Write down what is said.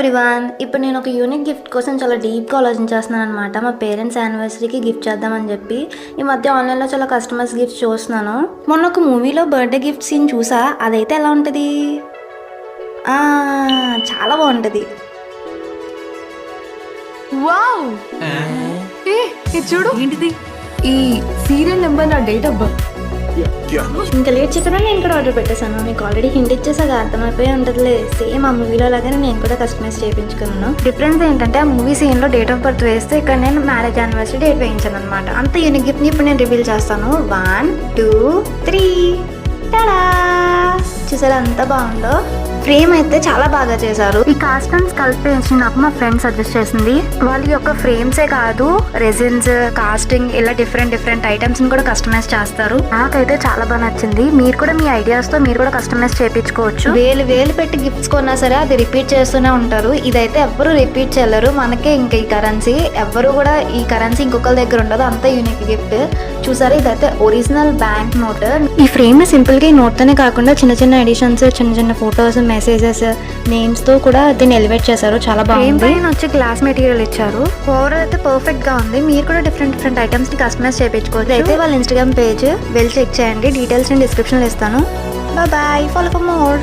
Everyone, ఇప్పుడు నేను ఒక యూనిక్ గిఫ్ట్ కోసం చాలా డీప్గా ఆలోచించేస్తున్నాను అనమాట. మా పేరెంట్స్ యానివర్సరీకి గిఫ్ట్ చేద్దామని చెప్పి ఈ మధ్య ఆన్లైన్లో చాలా కస్టమర్స్ గిఫ్ట్స్ చూస్తున్నాను. మొన్న ఒక మూవీలో బర్త్డే గిఫ్ట్ సీన్ చూసా. అదైతే ఎలా ఉంటుంది? చాలా బాగుంటుంది. వావ్! ఇది చూడు, ఏంటిది? ఈ సీరియల్ నెంబర్ నా డేట్ ఆఫ్ బర్త్. ఇంకా లేట్ చేయకుండా నేను కూడా ఆర్డర్ పెట్టేశాను. మీకు ఆల్రెడీ హింట్ ఇచ్చేసాక అర్థమైపోయి ఉంటుందిలే. సేమ్ ఆ మూవీలో లాగానే నేను కూడా కస్టమైజ్ చేయించుకున్నాను. డిఫరెన్స్ ఏంటంటే ఆ మూవీ సీన్లో డేట్ ఆఫ్ బర్త్ వేస్తే ఇక్కడ నేను మ్యారేజ్ యానివర్సరీ డేట్ వేయించాను అనమాట. అంత యూనిక్ గిఫ్ట్ని ఇప్పుడు నేను రివీల్ చేస్తాను. 1 2 3 టడా! చూసారా ఎంత బాగుందో. ఫ్రేమ్ అయితే చాలా బాగా చేశారు. ఈ కాస్టమ్స్ కలిపి నాకు మా ఫ్రెండ్ సజెస్ట్ చేసింది. వాళ్ళ యొక్క ఫ్రేమ్సే కాదు, రెజిన్స్, కాస్టింగ్ ఇలా డిఫరెంట్ ఐటమ్స్ ని కూడా కస్టమైజ్ చేస్తారు. నాకైతే చాలా బాగా నచ్చింది. మీరు కూడా మీ ఐడియాస్ తో మీరు కూడా కస్టమైజ్ చేయించుకోవచ్చు. వేలు పెట్టి గిఫ్ట్స్ కొన్నా సరే అది రిపీట్ చేస్తూనే ఉంటారు. ఇదైతే ఎవ్వరు రిపీట్ చేయలేరు. మనకే ఇంకా ఈ కరెన్సీ ఎవ్వరు కూడా ఈ కరెన్సీ ఇంకొకరి దగ్గర ఉండదు. అంత యూనిక్ గిఫ్ట్. చూసారా, ఇదైతే ఒరిజినల్ బ్యాంక్ నోట్. ఈ ఫ్రేమ్ సింపుల్ గా ఈ నోట్ తోనే కాకుండా చిన్న ఎడిషన్స్, చిన్న ఫోటోస్, మెసేజెస్, నేమ్స్ తో కూడా దీన్ని ఎలివేట్ చేశారు. చాలా బాగుంది. పైన వచ్చి గ్లాస్ మెటీరియల్ ఇచ్చారు. ఓవరాల్ అయితే పర్ఫెక్ట్ గా ఉంది. మీరు కూడా డిఫరెంట్ ఐటమ్స్ ని కస్టమైజ్ చేయించుకోవచ్చు. అయితే వాళ్ళ ఇన్స్టాగ్రామ్ పేజ్ వెళ్ళి చెక్ చేయండి. డీటెయిల్స్ నేను డిస్క్రిప్షన్ లో ఇస్తాను. Bye, follow for more.